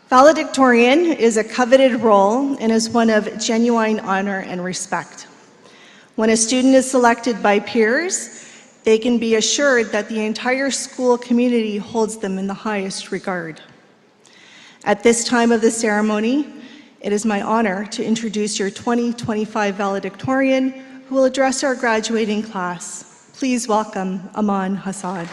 Valedictorian is a coveted role and is one of genuine honor and respect. When a student is selected by peers, they can be assured that the entire school community holds them in the highest regard. At this time of the ceremony, it is my honor to introduce your 2025 valedictorian, who will address our graduating class. Please welcome Amaan Hassan.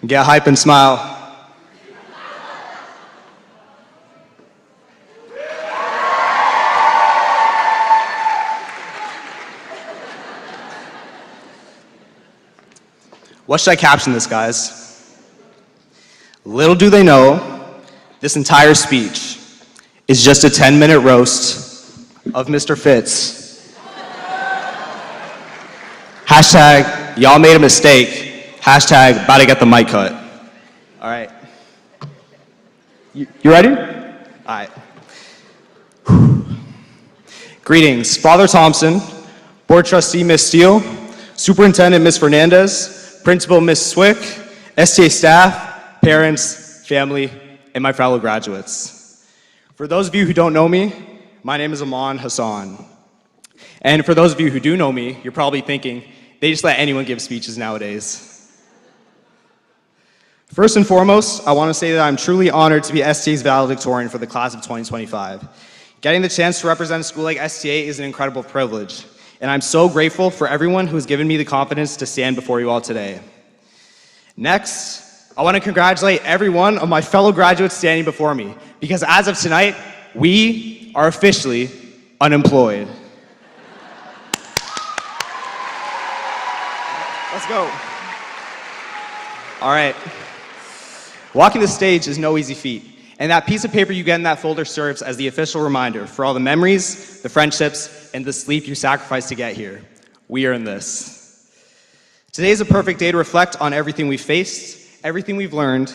Get hype and smile. What should I caption this, guys? Little do they know, this entire speech is just a 10-minute roast of Mr. Fitz. Hashtag, y'all made a mistake. Hashtag, about to get the mic cut. All right. You ready? All right. Greetings, Father Thompson, Board Trustee Ms. Steele, Superintendent Ms. Fernandez, Principal Ms. Swick, STA staff, parents, family, and my fellow graduates. For those of you who don't know me, my name is Amaan Hassan. And for those of you who do know me, you're probably thinking, they just let anyone give speeches nowadays. First and foremost, I want to say that I'm truly honored to be STA's valedictorian for the class of 2025. Getting the chance to represent a school like STA is an incredible privilege, and I'm so grateful for everyone who has given me the confidence to stand before you all today. Next, I want to congratulate every one of my fellow graduates standing before me, because as of tonight, we are officially unemployed. Let's go. All right. Walking the stage is no easy feat, and that piece of paper you get in that folder serves as the official reminder for all the memories, the friendships, and the sleep you sacrificed to get here. We earned this. Today is a perfect day to reflect on everything we've faced, everything we've learned,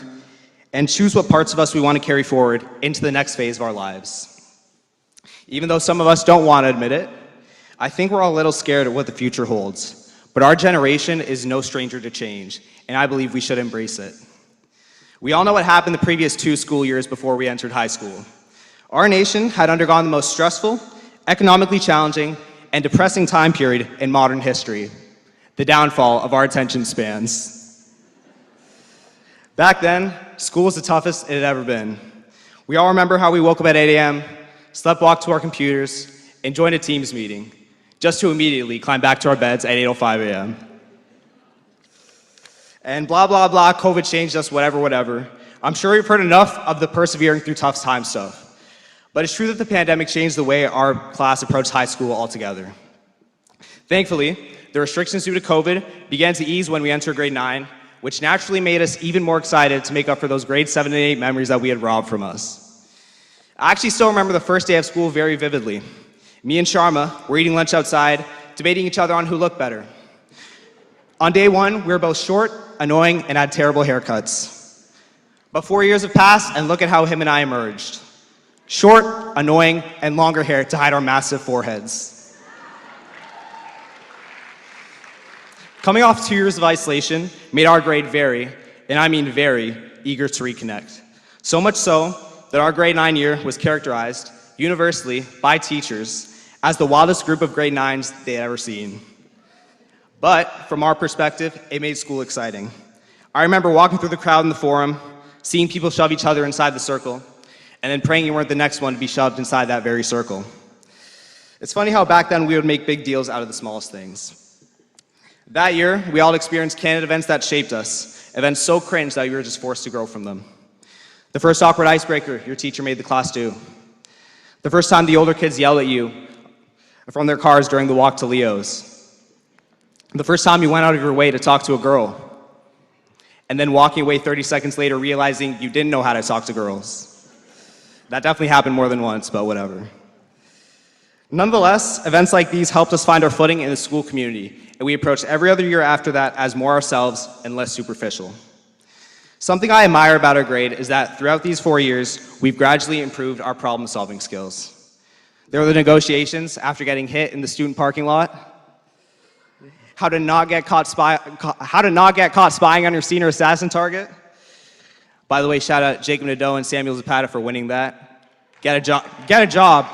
and choose what parts of us we want to carry forward into the next phase of our lives. Even though some of us don't want to admit it, I think we're all a little scared of what the future holds. But our generation is no stranger to change, and I believe we should embrace it. We all know what happened the previous 2 school years before we entered high school. Our nation had undergone the most stressful, economically challenging, and depressing time period in modern history, the downfall of our attention spans. Back then, school was the toughest it had ever been. We all remember how we woke up at 8 a.m., slept-walked to our computers, and joined a Teams meeting, just to immediately climb back to our beds at 8:05 a.m. And blah, blah, blah, COVID changed us, whatever. I'm sure you've heard enough of the persevering through tough times stuff. But it's true that the pandemic changed the way our class approached high school altogether. Thankfully, the restrictions due to COVID began to ease when we entered grade 9, which naturally made us even more excited to make up for those grade 7 and 8 memories that we had robbed from us. I actually still remember the first day of school very vividly. Me and Sharma were eating lunch outside, debating each other on who looked better. On day 1, we were both short, annoying, and had terrible haircuts. But 4 years have passed, and look at how him and I emerged. Short, annoying, and longer hair to hide our massive foreheads. Coming off 2 years of isolation made our grade very, and I mean very, eager to reconnect. So much so that our grade 9 year was characterized, universally, by teachers, as the wildest group of grade 9s they had ever seen. But from our perspective, it made school exciting. I remember walking through the crowd in the forum, seeing people shove each other inside the circle, and then praying you weren't the next one to be shoved inside that very circle. It's funny how back then we would make big deals out of the smallest things. That year, we all experienced candid events that shaped us, events so cringe that we were just forced to grow from them. The first awkward icebreaker your teacher made the class do. The first time the older kids yelled at you from their cars during the walk to Leo's. The first time you went out of your way to talk to a girl, and then walking away 30 seconds later realizing you didn't know how to talk to girls. That definitely happened more than once, but whatever. Nonetheless, events like these helped us find our footing in the school community, and we approached every other year after that as more ourselves and less superficial. Something I admire about our grade is that throughout these 4 years, we've gradually improved our problem-solving skills. There were the negotiations after getting hit in the student parking lot, how to not get caught spying on your senior assassin target. By the way, shout out Jacob Nadeau and Samuel Zapata for winning that. Get a job.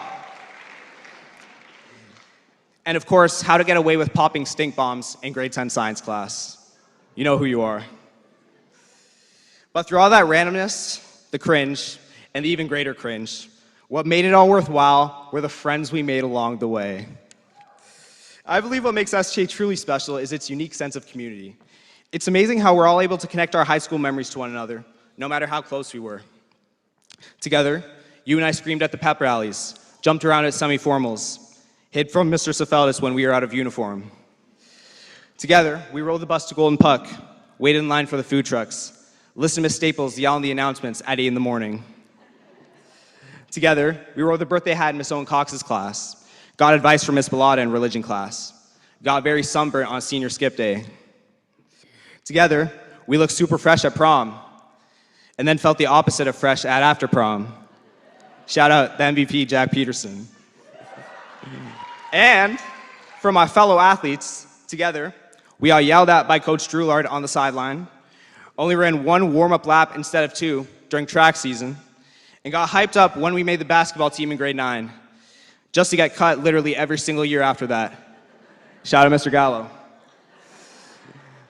And of course, how to get away with popping stink bombs in grade 10 science class. You know who you are. But through all that randomness, the cringe, and the even greater cringe, what made it all worthwhile were the friends we made along the way. I believe what makes STA truly special is its unique sense of community. It's amazing how we're all able to connect our high school memories to one another, no matter how close we were. Together, you and I screamed at the pep rallies, jumped around at semi-formals, hid from Mr. Cefeldis when we were out of uniform. Together, we rode the bus to Golden Puck, waited in line for the food trucks, listened to Miss Staples yell on the announcements at 8 in the morning. Together, we rode the birthday hat in Miss Owen Cox's class, got advice from Miss Bellotta in religion class, got very sunburnt on senior skip day. Together, we looked super fresh at prom, and then felt the opposite of fresh at after prom. Shout out the MVP, Jack Peterson. And for my fellow athletes, together, we all yelled at by Coach Drulard on the sideline, only ran one warm-up lap instead of 2 during track season, and got hyped up when we made the basketball team in grade 9, just to get cut literally every single year after that. Shout out Mr. Gallo.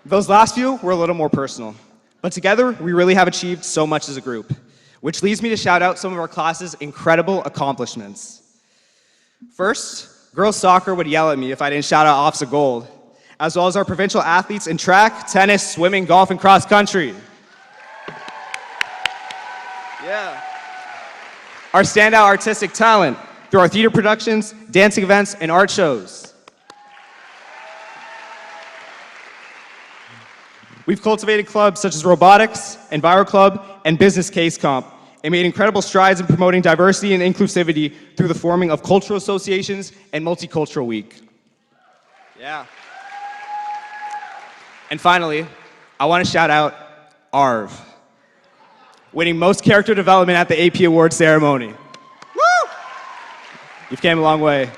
Those last few were a little more personal, but together, we really have achieved so much as a group, which leads me to shout out some of our class's incredible accomplishments. First, girls soccer would yell at me if I didn't shout out Officer Gold, as well as our provincial athletes in track, tennis, swimming, golf, and cross country. Yeah. Our standout artistic talent through our theater productions, dancing events, and art shows. We've cultivated clubs such as Robotics, Enviro Club, and Business Case Comp, and made incredible strides in promoting diversity and inclusivity through the forming of cultural associations and Multicultural Week. Yeah. And finally, I want to shout out ARV, winning most character development at the AP Awards ceremony. Woo! You've came a long way.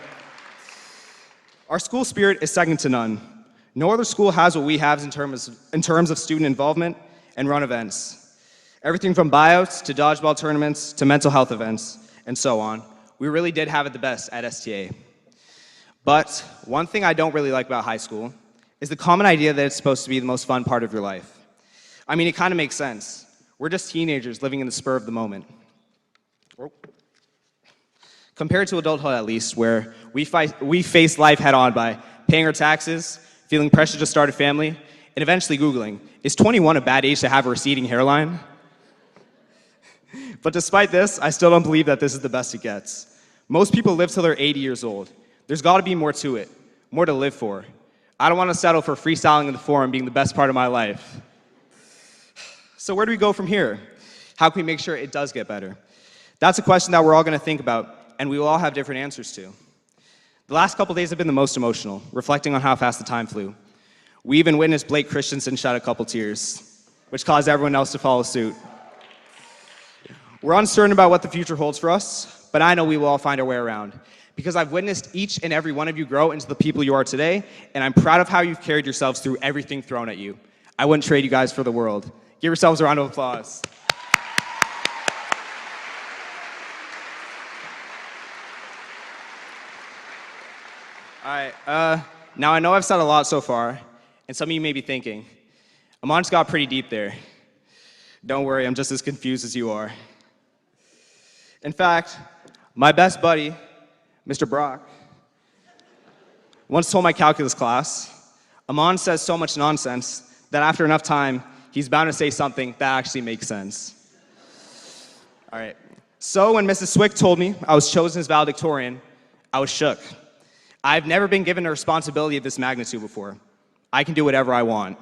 Our school spirit is second to none. No other school has what we have in terms of student involvement and run events. Everything from buyouts to dodgeball tournaments to mental health events and so on. We really did have it the best at STA. But one thing I don't really like about high school is the common idea that it's supposed to be the most fun part of your life. I mean, it kind of makes sense. We're just teenagers living in the spur of the moment. Compared to adulthood, at least, where we face life head-on by paying our taxes, feeling pressure to start a family, and eventually Googling, is 21 a bad age to have a receding hairline? But despite this, I still don't believe that this is the best it gets. Most people live till they're 80 years old. There's got to be more to it, more to live for. I don't want to settle for freestyling in the forum being the best part of my life. So where do we go from here? How can we make sure it does get better? That's a question that we're all going to think about, and we will all have different answers to. The last couple days have been the most emotional, reflecting on how fast the time flew. We even witnessed Blake Christensen shed a couple tears, which caused everyone else to follow suit. We're uncertain about what the future holds for us, but I know we will all find our way around, because I've witnessed each and every one of you grow into the people you are today, and I'm proud of how you've carried yourselves through everything thrown at you. I wouldn't trade you guys for the world. Give yourselves a round of applause. All right, now I know I've said a lot so far, and some of you may be thinking, Amaan just got pretty deep there. Don't worry, I'm just as confused as you are. In fact, my best buddy, Mr. Brock, once told my calculus class, Amaan says so much nonsense that after enough time, he's bound to say something that actually makes sense. All right, so when Mrs. Swick told me I was chosen as valedictorian, I was shook. I've never been given a responsibility of this magnitude before. I can do whatever I want.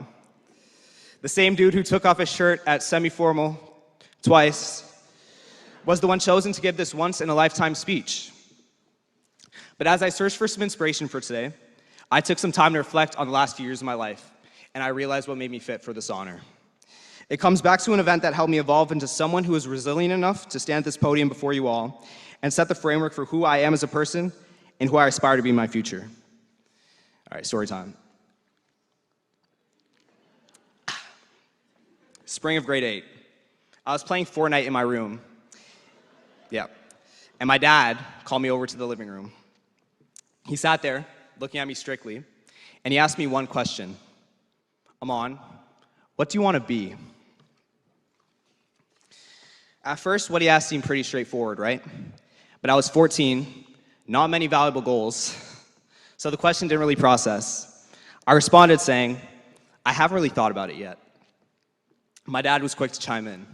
The same dude who took off his shirt at semi-formal twice was the one chosen to give this once-in-a-lifetime speech. But as I searched for some inspiration for today, I took some time to reflect on the last few years of my life, and I realized what made me fit for this honor. It comes back to an event that helped me evolve into someone who is resilient enough to stand at this podium before you all and set the framework for who I am as a person and who I aspire to be in my future. All right, story time. Spring of grade 8. I was playing Fortnite in my room. Yeah. And my dad called me over to the living room. He sat there, looking at me strictly, and he asked me one question. Amaan, what do you want to be? At first, what he asked seemed pretty straightforward, right? But I was 14, not many valuable goals, so the question didn't really process. I responded saying, I haven't really thought about it yet. My dad was quick to chime in.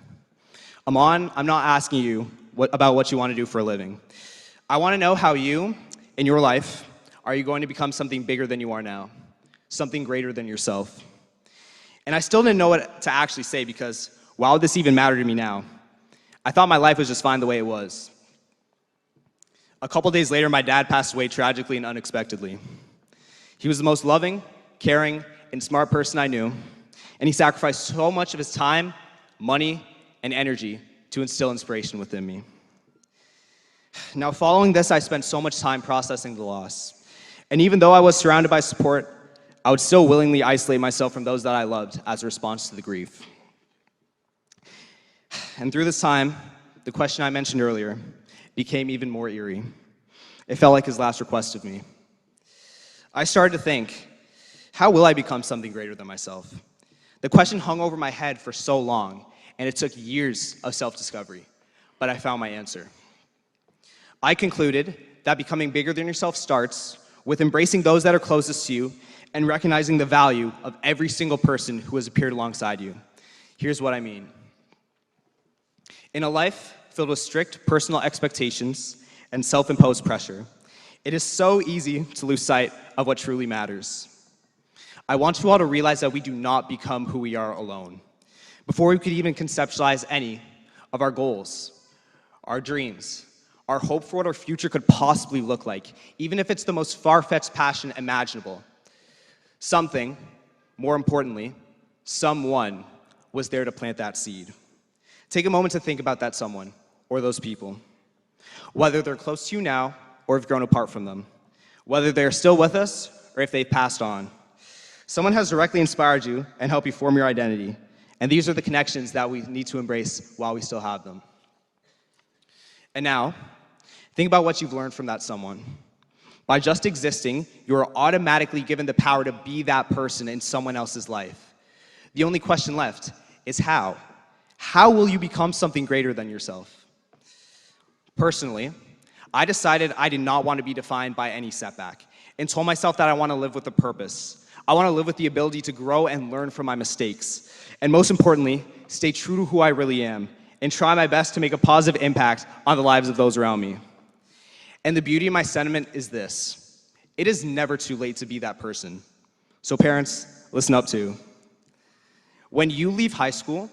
Amaan, I'm not asking you about what you want to do for a living. I want to know how you, in your life, are you going to become something bigger than you are now, something greater than yourself? And I still didn't know what to actually say because why would this even matter to me now? I thought my life was just fine the way it was. A couple days later, my dad passed away tragically and unexpectedly. He was the most loving, caring, and smart person I knew, and he sacrificed so much of his time, money, and energy to instill inspiration within me. Now, following this, I spent so much time processing the loss. And even though I was surrounded by support, I would still willingly isolate myself from those that I loved as a response to the grief. And through this time, the question I mentioned earlier became even more eerie. It felt like his last request of me. I started to think, how will I become something greater than myself? The question hung over my head for so long, and it took years of self-discovery, but I found my answer. I concluded that becoming bigger than yourself starts with embracing those that are closest to you and recognizing the value of every single person who has appeared alongside you. Here's what I mean. In a life filled with strict personal expectations and self-imposed pressure, it is so easy to lose sight of what truly matters. I want you all to realize that we do not become who we are alone. Before we could even conceptualize any of our goals, our dreams, our hope for what our future could possibly look like, even if it's the most far-fetched passion imaginable, something, more importantly, someone was there to plant that seed. Take a moment to think about that someone or those people, whether they're close to you now or have grown apart from them, whether they're still with us or if they've passed on. Someone has directly inspired you and helped you form your identity, and these are the connections that we need to embrace while we still have them. And now, think about what you've learned from that someone. By just existing, you are automatically given the power to be that person in someone else's life. The only question left is how. How will you become something greater than yourself? Personally, I decided I did not want to be defined by any setback and told myself that I want to live with a purpose. I want to live with the ability to grow and learn from my mistakes. And most importantly, stay true to who I really am and try my best to make a positive impact on the lives of those around me. And the beauty of my sentiment is this: it is never too late to be that person. So parents, listen up too. When you leave high school,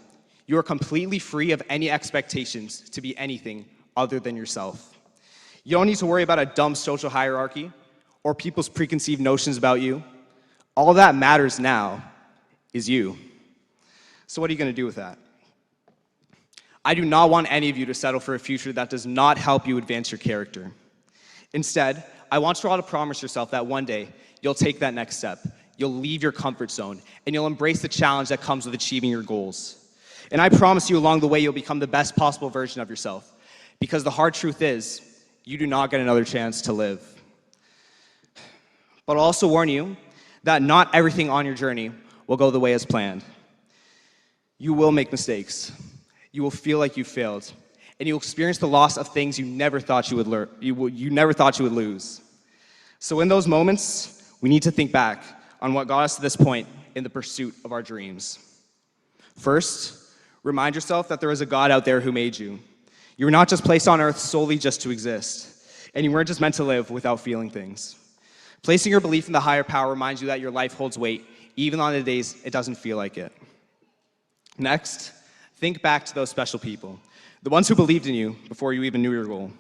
you are completely free of any expectations to be anything other than yourself. You don't need to worry about a dumb social hierarchy or people's preconceived notions about you. All that matters now is you. So what are you going to do with that? I do not want any of you to settle for a future that does not help you advance your character. Instead, I want you all to promise yourself that one day you'll take that next step, you'll leave your comfort zone, and you'll embrace the challenge that comes with achieving your goals. And I promise you along the way you'll become the best possible version of yourself, because the hard truth is, you do not get another chance to live. But I'll also warn you that not everything on your journey will go the way as planned. You will make mistakes. You will feel like you failed, and you'll experience the loss of things you never thought you would you never thought you would lose. So in those moments, we need to think back on what got us to this point in the pursuit of our dreams. First, remind yourself that there is a God out there who made you. You were not just placed on earth solely just to exist, and you weren't just meant to live without feeling things. Placing your belief in the higher power reminds you that your life holds weight, even on the days it doesn't feel like it. Next, think back to those special people, the ones who believed in you before you even knew your goal.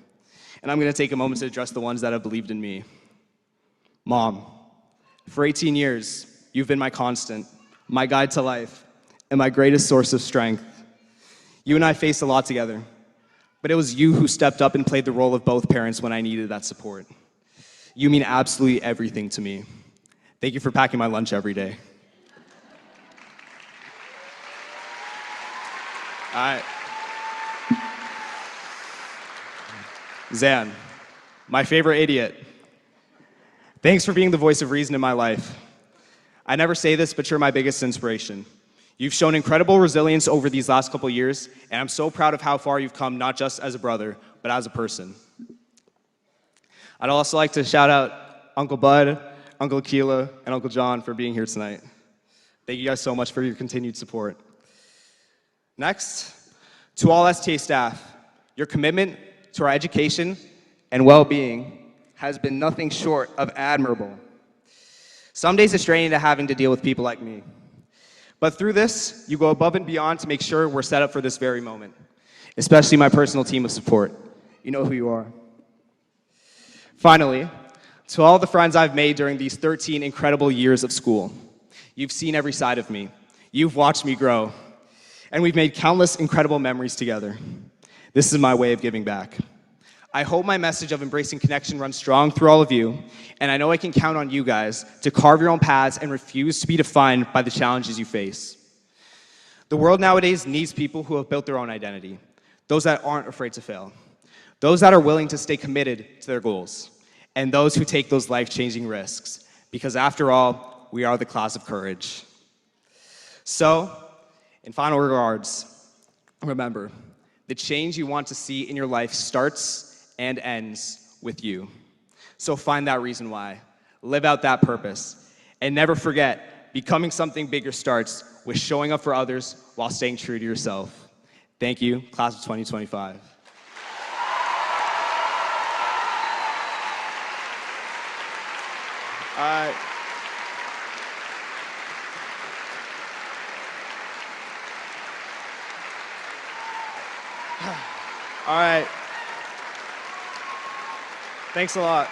And I'm going to take a moment to address the ones that have believed in me. Mom, for 18 years, you've been my constant, my guide to life, and my greatest source of strength. You and I faced a lot together, but it was you who stepped up and played the role of both parents when I needed that support. You mean absolutely everything to me. Thank you for packing my lunch every day. All right. Zan, my favorite idiot. Thanks for being the voice of reason in my life. I never say this, but you're my biggest inspiration. You've shown incredible resilience over these last couple years, and I'm so proud of how far you've come, not just as a brother, but as a person. I'd also like to shout out Uncle Bud, Uncle Keela, and Uncle John for being here tonight. Thank you guys so much for your continued support. Next, to all STA staff, your commitment to our education and well-being has been nothing short of admirable. Some days it's draining to having to deal with people like me. But through this, you go above and beyond to make sure we're set up for this very moment, especially my personal team of support. You know who you are. Finally, to all the friends I've made during these 13 incredible years of school, you've seen every side of me. You've watched me grow, and we've made countless incredible memories together. This is my way of giving back. I hope my message of embracing connection runs strong through all of you, and I know I can count on you guys to carve your own paths and refuse to be defined by the challenges you face. The world nowadays needs people who have built their own identity, those that aren't afraid to fail, those that are willing to stay committed to their goals, and those who take those life-changing risks, because after all, we are the class of courage. So, in final regards, remember, the change you want to see in your life starts and ends with you. So find that reason why. Live out that purpose. And never forget, becoming something bigger starts with showing up for others while staying true to yourself. Thank you, class of 2025. All right. All right. Thanks a lot.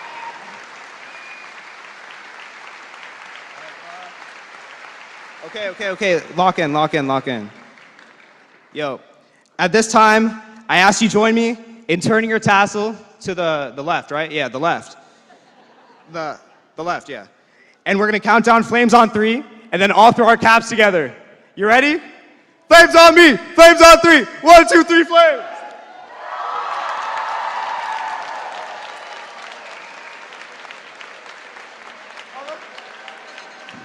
Okay. Lock in. Yo, at this time, I ask you join me in turning your tassel to the left, right? Yeah, the left. The left, yeah. And we're gonna count down flames on 3, and then all throw our caps together. You ready? Flames on me! Flames on 3! 1, 2, 3, flames!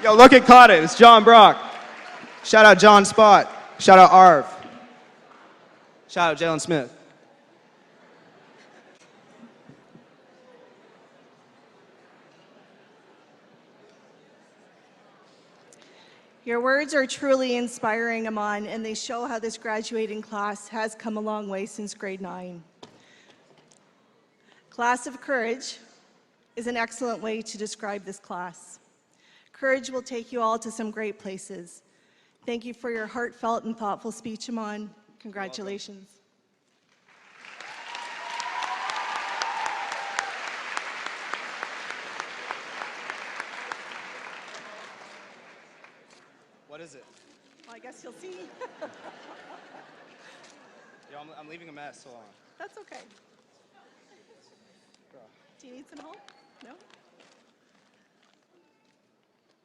Yo, look at caught it. It's John Brock. Shout out John Spot. Shout out Arv. Shout out Jalen Smith. Your words are truly inspiring, Amaan, and they show how this graduating class has come a long way since grade 9. Class of Courage is an excellent way to describe this class. Courage will take you all to some great places. Thank you for your heartfelt and thoughtful speech, Amaan. Congratulations. What is it? Well, I guess you'll see. Yo, I'm leaving a mess. Hold on. That's okay. Do you need some help? No?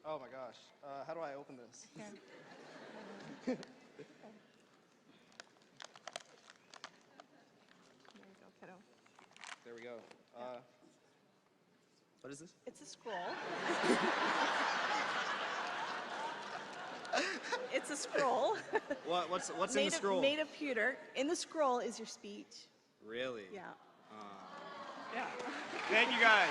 Oh my gosh. How do I open this? Here. There you go, kiddo. There we go. What is this? It's a scroll. It's a scroll. What's in the scroll? Made of pewter. In the scroll is your speech. Really? Yeah. Yeah. Thank you guys.